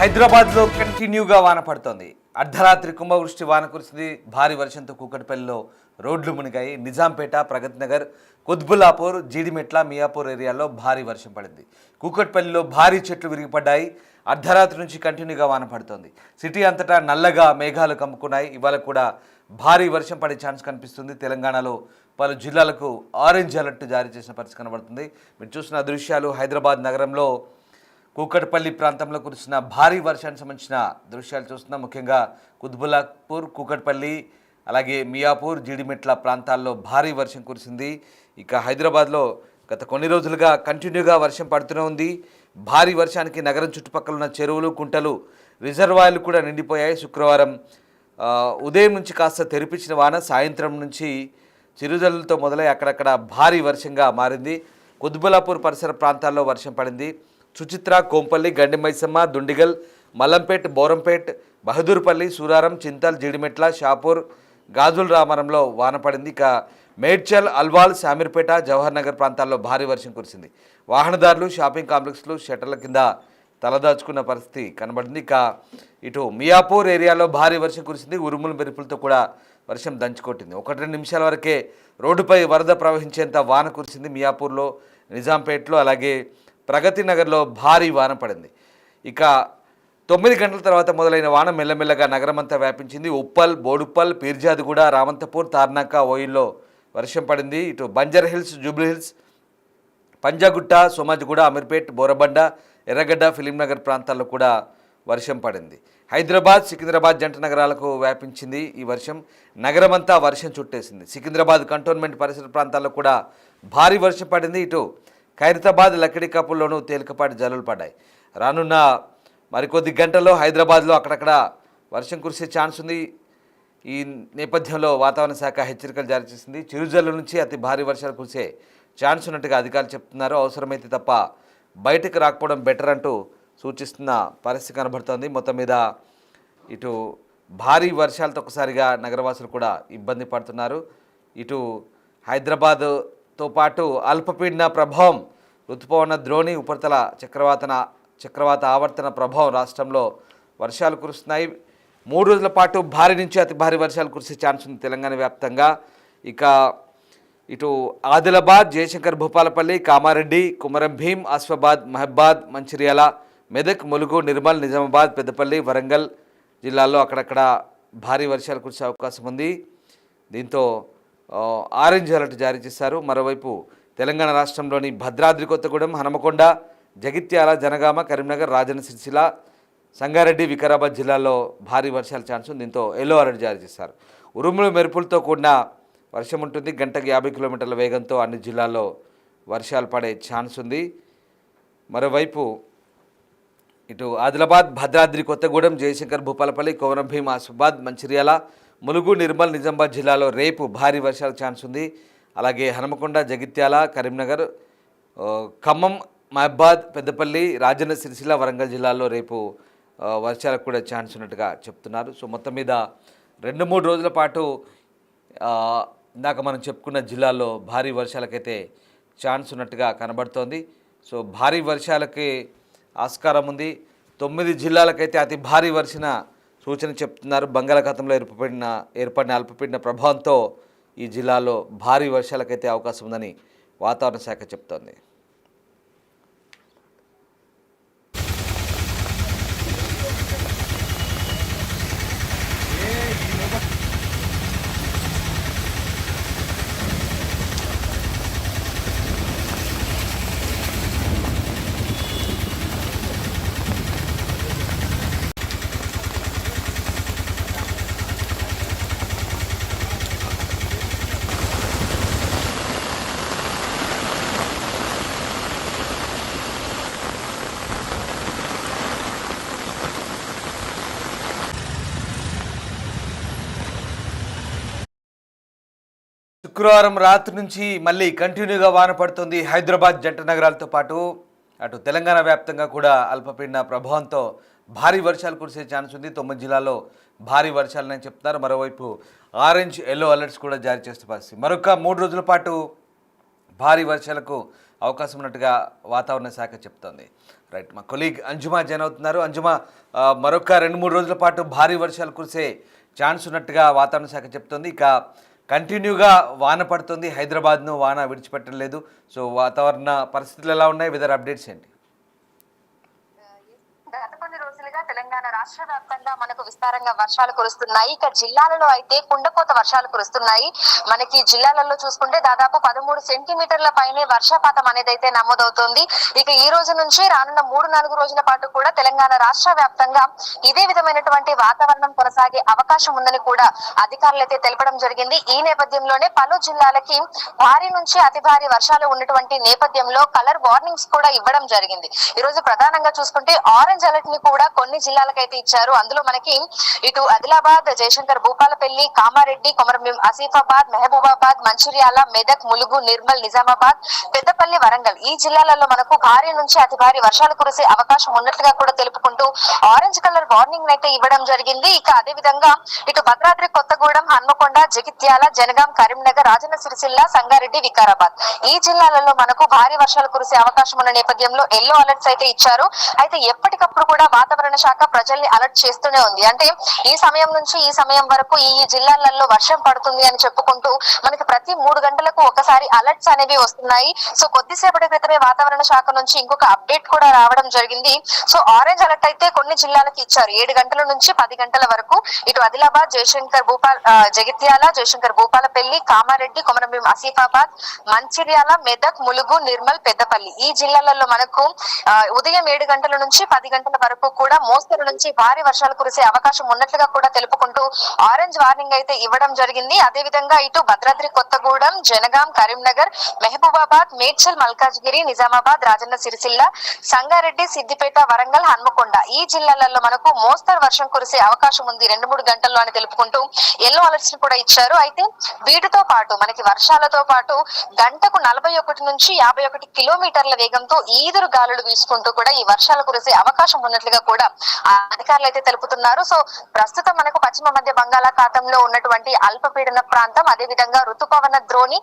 హైదరాబాద్లో కంటిన్యూగా వాన పడుతోంది. అర్ధరాత్రి కుంభవృష్టి వాన కురిసింది. భారీ వర్షంతో కూకట్పల్లిలో రోడ్లు మునిగాయి. నిజాంపేట, ప్రగత్ నగర్, కుత్బుల్లాపూర్, జీడిమెట్ల, మియాపూర్ ఏరియాల్లో భారీ వర్షం పడింది. కూకట్పల్లిలో భారీ చెట్లు విరిగిపడ్డాయి. అర్ధరాత్రి నుంచి కంటిన్యూగా వాన పడుతోంది. సిటీ అంతటా నల్లగా మేఘాలు కమ్ముకున్నాయి. ఇవాళ కూడా భారీ వర్షం పడే ఛాన్స్ కనిపిస్తుంది. తెలంగాణలో పలు జిల్లాలకు ఆరెంజ్ అలర్ట్ జారీ చేసిన పరిస్థితి కనబడుతుంది. మీరు చూసిన దృశ్యాలు హైదరాబాద్ నగరంలో కూకట్పల్లి ప్రాంతంలో కురిసిన భారీ వర్షానికి సంబంధించిన దృశ్యాలు చూస్తున్నాం. ముఖ్యంగా కుత్బుల్లాపూర్, కూకట్పల్లి, అలాగే మియాపూర్, జీడిమెట్ల ప్రాంతాల్లో భారీ వర్షం కురిసింది. ఇక హైదరాబాద్లో గత కొన్ని రోజులుగా కంటిన్యూగా వర్షం పడుతూనే ఉంది. భారీ వర్షానికి నగరం చుట్టుపక్కల ఉన్న చెరువులు, కుంటలు, రిజర్వాయర్లు కూడా నిండిపోయాయి. శుక్రవారం ఉదయం నుంచి కాస్త తెరిపించిన వాన సాయంత్రం నుంచి చిరుజల్లులతో మొదలై అక్కడక్కడ భారీ వర్షంగా మారింది. కుత్బుల్లాపూర్ పరిసర ప్రాంతాల్లో వర్షం పడింది. సుచిత్ర, కోంపల్లి, గండిమైసమ్మ, దుండిగల్, మల్లంపేట్, బోరంపేట్, బహదూర్పల్లి, సూరారం, చింతల్, జీడిమెట్ల, షాపూర్, గాజుల రామారంలో వాన పడింది. ఇక మేడ్చల్, అల్వాల్, శామీర్పేట, జవహర్ నగర్ ప్రాంతాల్లో భారీ వర్షం కురిసింది. వాహనదారులు, షాపింగ్ కాంప్లెక్స్లు షట్టర్ల కింద తలదాచుకున్న పరిస్థితి కనబడింది. ఇక ఇటు మియాపూర్ ఏరియాలో భారీ వర్షం కురిసింది. ఉరుములు మెరుపులతో కూడా వర్షం దంచుకొట్టింది. 1-2 నిమిషాల వరకే రోడ్డుపై వరద ప్రవహించేంత వాన కురిసింది. మియాపూర్లో, నిజాంపేట్లో, అలాగే ప్రగతి నగర్లో భారీ వాన పడింది. ఇక 9 గంటల తర్వాత మొదలైన వాన మెల్లమెల్లగా నగరమంతా వ్యాపించింది. ఉప్పల్, బోడుప్పల్, పీర్జాదిగూడ, రామంతపూర్, తార్నాక, ఓయిల్లో వర్షం పడింది. ఇటు Banjara Hills, Jubilee Hills, Panjagutta, Somajiguda, Ameerpet, Borabanda, Erragadda, Filmnagar ప్రాంతాల్లో కూడా వర్షం పడింది. హైదరాబాద్, సికింద్రాబాద్ జంట నగరాలకు వ్యాపించింది ఈ వర్షం. నగరమంతా వర్షం చుట్టేసింది. సికింద్రాబాద్ కంటోన్మెంట్ పరిసర ప్రాంతాల్లో కూడా భారీ వర్షం పడింది. ఇటు ఖైరతాబాద్, లక్కడికాపుల్లోనూ తేలికపాటి జల్లులు పడ్డాయి. రానున్న మరికొద్ది గంటల్లో హైదరాబాద్లో అక్కడక్కడ వర్షం కురిసే ఛాన్స్ ఉంది. ఈ నేపథ్యంలో వాతావరణ శాఖ హెచ్చరికలు జారీ చేసింది. చిరుజల్లు నుంచి అతి భారీ వర్షాలు కురిసే ఛాన్స్ ఉన్నట్టుగా అధికారులు చెప్తున్నారు. అవసరమైతే తప్ప బయటకు రాకపోవడం బెటర్ అంటూ సూచిస్తున్న పరిస్థితి కనబడుతోంది. మొత్తం మీద ఇటు భారీ వర్షాలతో ఒకసారిగా నగరవాసులు కూడా ఇబ్బంది పడుతున్నారు. ఇటు హైదరాబాద్తో పాటు అల్పపీడన ప్రభావం, ఋతుపవన ద్రోణి, ఉపరితల చక్రవాత ఆవర్తన ప్రభావం రాష్ట్రంలో వర్షాలు కురుస్తున్నాయి. 3 రోజుల పాటు భారీ నుంచి అతి భారీ వర్షాలు కురిసే ఛాన్స్ ఉంది తెలంగాణ వ్యాప్తంగా. ఇక ఇటు ఆదిలాబాద్, జయశంకర్, భూపాలపల్లి, కామారెడ్డి, కుమరం భీం, ఆసిఫాబాద్, మహబాద్, మంచిర్యాల, మెదక్, ములుగు, నిర్మల్, నిజామాబాద్, పెద్దపల్లి, వరంగల్ జిల్లాల్లో అక్కడక్కడ భారీ వర్షాలు కురిసే అవకాశం ఉంది. దీంతో ఆరెంజ్ అలర్ట్ జారీ చేశారు. మరోవైపు తెలంగాణ రాష్ట్రంలోని భద్రాద్రి కొత్తగూడెం, హనుమకొండ, జగిత్యాల, జనగామ, కరీంనగర్, రాజన్న సిరిసిల్ల, సంగారెడ్డి, వికారాబాద్ జిల్లాల్లో భారీ వర్షాల ఛాన్స్ ఉంది. దీంతో ఎల్లో అలర్ట్ జారీ చేశారు. ఉరుములు మెరుపులతో కూడిన వర్షం ఉంటుంది. గంటకు 50 కిలోమీటర్ల వేగంతో అన్ని జిల్లాల్లో వర్షాలు పడే ఛాన్స్ ఉంది. మరోవైపు ఇటు ఆదిలాబాద్, భద్రాద్రి కొత్తగూడెం, జయశంకర్, భూపాలపల్లి, కొమరం భీం, ఆసిఫాబాద్, మంచిర్యాల, ములుగు, నిర్మల్, నిజామాబాద్ జిల్లాలో రేపు భారీ వర్షాల ఛాన్స్ ఉంది. అలాగే హనుమకొండ, జగిత్యాల, కరీంనగర్, ఖమ్మం, మహబాద్, పెద్దపల్లి, రాజన్న సిరిసిల్ల, వరంగల్ జిల్లాల్లో రేపు వర్షాలకు కూడా ఛాన్స్ ఉన్నట్టుగా చెప్తున్నారు. సో మొత్తం మీద 2-3 రోజుల పాటు ఇందాక మనం చెప్పుకున్న జిల్లాల్లో భారీ వర్షాలకైతే ఛాన్స్ ఉన్నట్టుగా కనబడుతోంది. సో భారీ వర్షాలకి ఆస్కారం ఉంది. 9 జిల్లాలకైతే అతి భారీ వర్షణ సూచన చెప్తున్నారు. బంగాళాఖాతంలో ఏర్పడిన అల్పపీడన ప్రభావంతో ఈ జిల్లాలో భారీ వర్షాలకైతే అవకాశం ఉందని వాతావరణ శాఖ చెప్తోంది. శుక్రవారం రాత్రి నుంచి మళ్ళీ కంటిన్యూగా వాన పడుతుంది. హైదరాబాద్ జంట నగరాలతో పాటు అటు తెలంగాణ వ్యాప్తంగా కూడా అల్పపీడన ప్రభావంతో భారీ వర్షాలు కురిసే ఛాన్స్ ఉంది. 9 జిల్లాల్లో భారీ వర్షాలని చెప్తున్నారు. మరోవైపు ఆరెంజ్, ఎల్లో అలర్ట్స్ కూడా జారీ చేసే పరిస్థితి. మరొక 3 రోజుల పాటు భారీ వర్షాలకు అవకాశం ఉన్నట్టుగా వాతావరణ శాఖ చెప్తోంది. రైట్, మా కొలీగ్ అంజుమా జాయిన్ అవుతున్నారు. అంజుమా, మరొక 2-3 రోజుల పాటు భారీ వర్షాలు కురిసే ఛాన్స్ ఉన్నట్టుగా వాతావరణ శాఖ చెప్తోంది. ఇక కంటిన్యూగా వాన పడుతుంది, హైదరాబాద్ను వాన విడిచిపెట్టలేదు. సో వాతావరణ పరిస్థితులు ఎలా ఉన్నాయి, వెదర్ అప్డేట్స్ ఏంటి? గత కొన్ని రోజులుగా తెలంగాణ రాష్ట్ర వ్యాప్తంగా మనకు విస్తారంగా వర్షాలు కురుస్తున్నాయి. ఇక జిల్లాలలో అయితే కుండపోత వర్షాలు కురుస్తున్నాయి. మనకి జిల్లాలలో చూసుకుంటే దాదాపు 13 సెంటీమీటర్ల పైనే వర్షపాతం అనేది అయితే నమోదవుతోంది. ఇక ఈ రోజు నుంచి రానున్న 3-4 రోజుల పాటు కూడా తెలంగాణ రాష్ట్ర వ్యాప్తంగా ఇదే విధమైనటువంటి వాతావరణం కొనసాగే అవకాశం ఉందని కూడా అధికారులు అయితే తెలపడం జరిగింది. ఈ నేపథ్యంలోనే పలు జిల్లాలకి భారీ నుంచి అతి భారీ వర్షాలు ఉన్నటువంటి నేపథ్యంలో కలర్ వార్నింగ్స్ కూడా ఇవ్వడం జరిగింది. ఈ రోజు ప్రధానంగా చూసుకుంటే ఆరెంజ్ అలర్ట్ ని కూడా కొన్ని జిల్లాలకైతే ఇచ్చారు. అందులో మనకి ఇటు ఆదిలాబాద్, జయశంకర్ భూపాలపల్లి, కామారెడ్డి, కొమరంభీం ఆసిఫాబాద్, మహబూబాబాద్, మంచిర్యాల, మెదక్, ములుగు, నిర్మల్, నిజామాబాద్, పెద్దపల్లి, వరంగల్ ఈ జిల్లాలలో మనకు భారీ నుంచి అతి భారీ వర్షాలు కురిసే అవకాశం ఉన్నట్లుగా కూడా తెలుపుకుంటూ ఆరెంజ్ కలర్ వార్నింగ్ అయితే ఇవ్వడం జరిగింది. ఇక అదే విధంగా ఇటు భద్రాద్రి కొత్తగూడెం, హన్మకొండ, జగిత్యాల, జనగాం, కరీంనగర్, రాజన్న సిరిసిల్ల, సంగారెడ్డి, వికారాబాద్ ఈ జిల్లాలలో మనకు భారీ వర్షాలు కురిసే అవకాశం ఉన్న నేపథ్యంలో ఎల్లో అలర్ట్స్ అయితే ఇచ్చారు. అయితే ఎప్పటికప్పుడు కూడా వాతావరణ శాఖ ప్రజల్ని అలర్ట్ చేస్తూనే ఉంది. అంటే ఈ సమయం నుంచి ఈ సమయం వరకు ఈ జిల్లాలలో వర్షం పడుతుంది అని చెప్పుకుంటూ మనకి ప్రతి 3 గంటలకు ఒకసారి అలర్ట్స్ అనేవి వస్తున్నాయి. సో కొద్దిసేపటి క్రితమే వాతావరణ శాఖ నుంచి ఇంకొక అప్డేట్ కూడా రావడం జరిగింది. సో ఆరెంజ్ అలర్ట్ అయితే కొన్ని జిల్లాలకు ఇచ్చారు. 7 గంటల నుంచి 10 గంటల వరకు ఇటు ఆదిలాబాద్, జగిత్యాల, జయశంకర్ భూపాలపల్లి, కామారెడ్డి, కొమరంభీం ఆసిఫాబాద్, మంచిర్యాల, మెదక్, ములుగు, నిర్మల్, పెద్దపల్లి ఈ జిల్లాలలో మనకు ఉదయం 7 గంటల నుంచి 10 గంటల వరకు కూడా మోస్తరు నుంచి భారీ వర్షాలు కురిసే అవకాశం ఉన్నట్లుగా కూడా తెలుపుకుంటూ ఆరెంజ్ వార్నింగ్ అయితే ఇవ్వడం జరిగింది. అదే విధంగా ఇటు భద్రాద్రి కొత్తగూడెం, జనగాం, కరీంనగర్, మహబూబాబాద్, మేడ్చల్, మల్కాజ్గిరి, నిజామాబాద్, రాజన్న సిరిసిల్ల, సంగారెడ్డి, సిద్దిపేట, వరంగల్, హన్మకొండ ఈ జిల్లాలలో మనకు మోస్తరు వర్షం కురిసే అవకాశం ఉంది 2-3 గంటల్లో అని తెలుపుకుంటూ ఎల్లో అలర్ట్స్ ని కూడా ఇచ్చారు. అయితే వీటితో పాటు మనకి వర్షాలతో పాటు గంటకు 41 నుంచి 51 కిలోమీటర్ల వేగంతో ఈదురు గాలులు వీసుకుంటూ కూడా ఈ వర్షాలు కురిసే అవకాశం ఉన్నట్లుగా కూడా అధికారులు అయితే తెలుపుతున్నారు. సో ప్రస్తుతం మనకు పశ్చిమ మధ్య బంగాళాఖాతంలో ఉన్నటువంటి అల్పపీడన ప్రాంతం, అదే విధంగా ఋతుపవన ద్రోణి,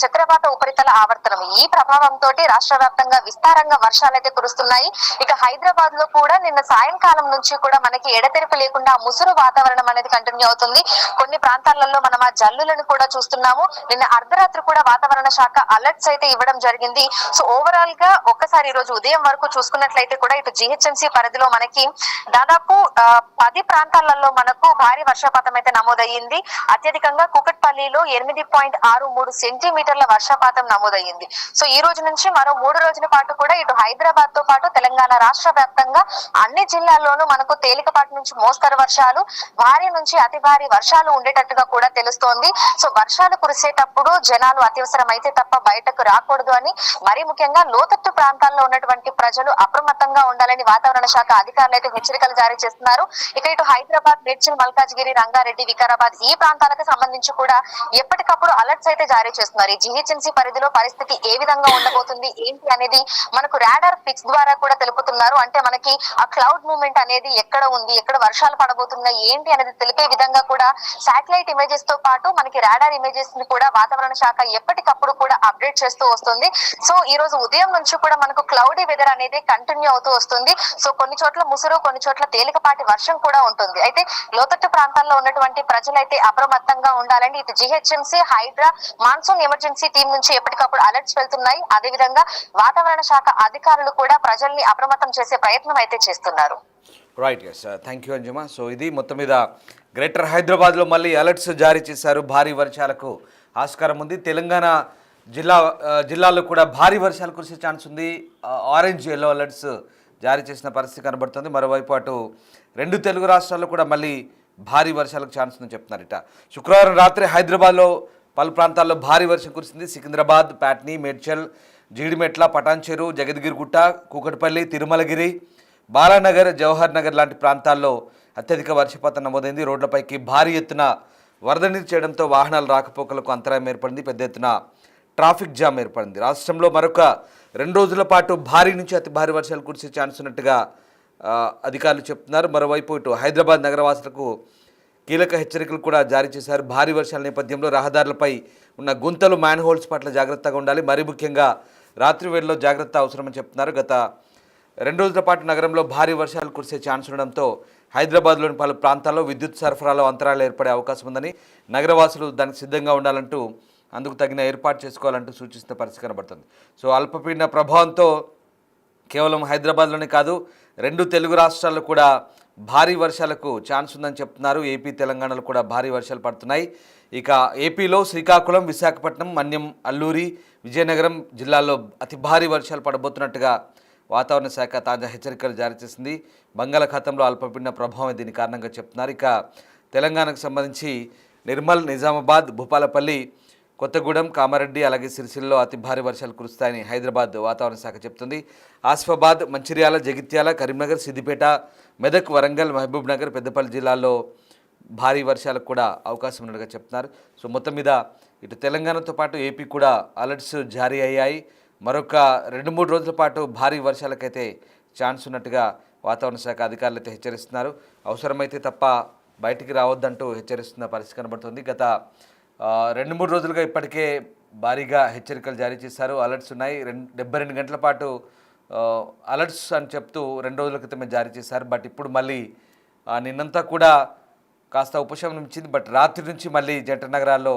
చక్రవాత ఉపరితల ఆవర్తనం ఈ ప్రభావంతో రాష్ట్ర వ్యాప్తంగా విస్తారంగా వర్షాలు అయితే కురుస్తున్నాయి. ఇక హైదరాబాద్ లో కూడా నిన్న సాయంకాలం నుంచి కూడా మనకి ఎడతెరిపి లేకుండా ముసురు వాతావరణం అనేది కంటిన్యూ అవుతుంది. కొన్ని ప్రాంతాలలో మనం ఆ జల్లులను కూడా చూస్తున్నాము. నిన్న అర్ధరాత్రి కూడా వాతావరణ శాఖ అలర్ట్స్ అయితే ఇవ్వడం జరిగింది. సో ఓవరాల్ గా ఒక్కసారి ఈ రోజు ఉదయం వరకు చూసుకున్నట్లయితే కూడా ఇటు జిహెచ్ఎంసీ పరిధిలో మనకి దాదాపు 10 ప్రాంతాలలో మనకు భారీ వర్షపాతం అయితే నమోదయ్యింది. అత్యధికంగా కూకట్పల్లిలో 8.63 సెంటీమీటర్ల వర్షపాతం నమోదయ్యింది. సో ఈ రోజు నుంచి మరో 3 రోజుల పాటు కూడా ఇటు హైదరాబాద్ తో పాటు తెలంగాణ రాష్ట్ర వ్యాప్తంగా అన్ని జిల్లాల్లోనూ మనకు తేలికపాటి నుంచి మోస్తరు వర్షాలు, భారీ నుంచి అతి భారీ వర్షాలు ఉండేటట్టుగా కూడా తెలుస్తోంది. సో వర్షాలు కురిసేటప్పుడు జనాలు అత్యవసరం అయితే తప్ప బయటకు రాకూడదు అని, మరీ ముఖ్యంగా లోతట్టు ప్రాంతాల్లో ఉన్నటువంటి ప్రజలు అప్రమత్తంగా ఉండాలని వాతావరణ శాఖ అధికారులు అయితే హెచ్చరికలు జారీ చేస్తున్నారు. ఇక ఇటు హైదరాబాద్, మేడ్చల్, మల్కాజ్గిరి, రంగారెడ్డి, వికారాబాద్ ఈ ప్రాంతాలకు సంబంధించి కూడా ఎప్పటికప్పుడు అలర్ట్స్ అయితే జారీ చేస్తున్నారు. ఈ జిహెచ్ఎంసీ పరిధిలో పరిస్థితి ఏ విధంగా ఉండబోతుంది ఏంటి అనేది మనకు రాడార్ పిక్స్ ద్వారా కూడా తెలుపుతున్నారు. అంటే మనకి ఆ క్లౌడ్ మూవ్మెంట్ అనేది ఎక్కడ ఉంది, ఎక్కడ వర్షాలు పడబోతున్నాయి ఏంటి అనేది తెలిపే విధంగా కూడా శాటిలైట్ ఇమేజెస్ తో పాటు మనకి రాడార్ ఇమేజెస్ ని కూడా వాతావరణ శాఖ ఎప్పటికప్పుడు కూడా అప్డేట్ చేస్తూ వస్తుంది. సో ఈ రోజు ఉదయం నుంచి కూడా మనకు క్లౌడీ వెదర్ అనేది కంటిన్యూ అవుతూ వస్తుంది. సో కొన్ని చోట్ల ముసురు, కొన్ని చోట్ల తేలికపాటి వర్షం కూడా ఉంటుంది. అయితే లోతట్టు ప్రాంతాల్లో ఉన్నటువంటి ప్రజలైతే అప్రమత్తంగా ఉండాలని ఇటు GHMC, HYDRAA, monsoon emergency team నుంచి ఎప్పటికప్పుడు అలర్ట్స్ వెళ్తున్నాయి. అదే విధంగా వాతావరణ శాఖ అధికారులు కూడా ప్రజల్ని అప్రమత్తం చేసే ప్రయత్నం అయితే చేస్తున్నారు. రైట్, ఎస్, థ్యాంక్ యూ అంజుమా. సో ఇది మొత్తం మీద గ్రేటర్ హైదరాబాద్లో మళ్ళీ అలర్ట్స్ జారీ చేశారు. భారీ వర్షాలకు ఆస్కారం ఉంది. తెలంగాణ జిల్లాలో కూడా భారీ వర్షాలు కురిసే ఛాన్స్ ఉంది. ఆరెంజ్, ఎల్లో అలర్ట్స్ జారీ చేసిన పరిస్థితి కనబడుతుంది. మరోవైపు అటు 2 తెలుగు రాష్ట్రాల్లో కూడా మళ్ళీ భారీ వర్షాలకు ఛాన్స్ ఉందని చెప్తున్నారట. శుక్రవారం రాత్రి హైదరాబాద్లో పలు ప్రాంతాల్లో భారీ వర్షం కురిసింది. సికింద్రాబాద్, ప్యాట్నీ, మేడ్చల్, జీడిమెట్ల, పటాన్చెరు, జగద్గిరిగుట్ట, కూకట్పల్లి, తిరుమలగిరి, బాలానగర్, జవహర్ నగర్ లాంటి ప్రాంతాల్లో అత్యధిక వర్షపాతం నమోదైంది. రోడ్లపైకి భారీ ఎత్తున వరద నీరు చేయడంతో వాహనాల రాకపోకలకు అంతరాయం ఏర్పడింది. పెద్ద ఎత్తున ట్రాఫిక్ జామ్ ఏర్పడింది. రాష్ట్రంలో మరొక 2 రోజుల పాటు భారీ నుంచి అతి భారీ వర్షాలు కురిసే ఛాన్స్ ఉన్నట్టుగా అధికారులు చెప్తున్నారు. మరోవైపు ఇటు హైదరాబాద్ నగరవాసులకు కీలక హెచ్చరికలు కూడా జారీ చేశారు. భారీ వర్షాల నేపథ్యంలో రహదారులపై ఉన్న గుంతలు, మ్యాన్ హోల్స్ పట్ల జాగ్రత్తగా ఉండాలి. మరీ ముఖ్యంగా రాత్రి వేళలో జాగ్రత్త అవసరమని చెప్తున్నారు. గత 2 రోజుల పాటు నగరంలో భారీ వర్షాలు కురిసే ఛాన్స్ ఉండడంతో హైదరాబాద్లోని పలు ప్రాంతాల్లో విద్యుత్ సరఫరాలో అంతరాలు ఏర్పడే అవకాశం ఉందని నగరవాసులు దానికి సిద్ధంగా ఉండాలంటూ అందుకు తగిన ఏర్పాటు చేసుకోవాలంటూ సూచిస్తున్న పరిస్థితి కనబడుతుంది. సో అల్పపీడన ప్రభావంతో కేవలం హైదరాబాద్లోనే కాదు 2 తెలుగు రాష్ట్రాల్లో కూడా భారీ వర్షాలకు ఛాన్స్ ఉందని చెప్తున్నారు. ఏపీ తెలంగాణలో కూడా భారీ వర్షాలు పడుతున్నాయి. ఇక ఏపీలో శ్రీకాకుళం, విశాఖపట్నం, మన్యం, అల్లూరి, విజయనగరం జిల్లాల్లో అతి భారీ వర్షాలు పడబోతున్నట్టుగా వాతావరణ శాఖ తాజా హెచ్చరికలు జారీ చేసింది. బంగాళాఖాతంలో అల్పపీడన ప్రభావం దీని కారణంగా చెప్తున్నారు. ఇక తెలంగాణకు సంబంధించి నిర్మల్, నిజామాబాద్, భూపాలపల్లి, కొత్తగూడెం, కామారెడ్డి అలాగే సిరిసిల్లలో అతి భారీ వర్షాలు కురుస్తాయని హైదరాబాద్ వాతావరణ శాఖ చెప్తుంది. ఆసిఫాబాద్, మంచిర్యాల, జగిత్యాల, కరీంనగర్, సిద్దిపేట, మెదక్, వరంగల్, మహబూబ్ నగర్, పెద్దపల్లి జిల్లాల్లో భారీ వర్షాలకు కూడా అవకాశం ఉన్నట్టుగా చెప్తున్నారు. సో మొత్తం మీద ఇటు తెలంగాణతో పాటు ఏపీ కూడా అలర్ట్స్ జారీ అయ్యాయి. మరొక 2-3 రోజుల పాటు భారీ వర్షాలకైతే ఛాన్స్ ఉన్నట్టుగా వాతావరణ శాఖ అధికారులు అయితే హెచ్చరిస్తున్నారు. అవసరమైతే తప్ప బయటికి రావద్దంటూ హెచ్చరిస్తున్న పరిస్థితి కనబడుతుంది. గత 2-3 రోజులుగా ఇప్పటికే భారీగా హెచ్చరికలు జారీ చేశారు. అలర్ట్స్ ఉన్నాయి. 72 గంటల పాటు అలర్ట్స్ అని చెప్తూ 2 రోజుల క్రితమే జారీ చేశారు. బట్ ఇప్పుడు మళ్ళీ నిన్నంతా కూడా కాస్త ఉపశమనం ఇచ్చింది. బట్ రాత్రి నుంచి మళ్ళీ జంట నగరాల్లో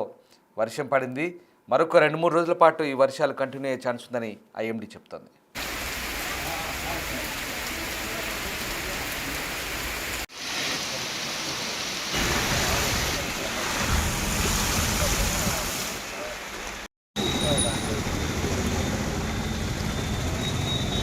వర్షం పడింది. మరొక 2-3 రోజుల పాటు ఈ వర్షాలు కంటిన్యూ అయ్యే ఛాన్స్ ఉందని ఐఎండీ చెప్తోంది.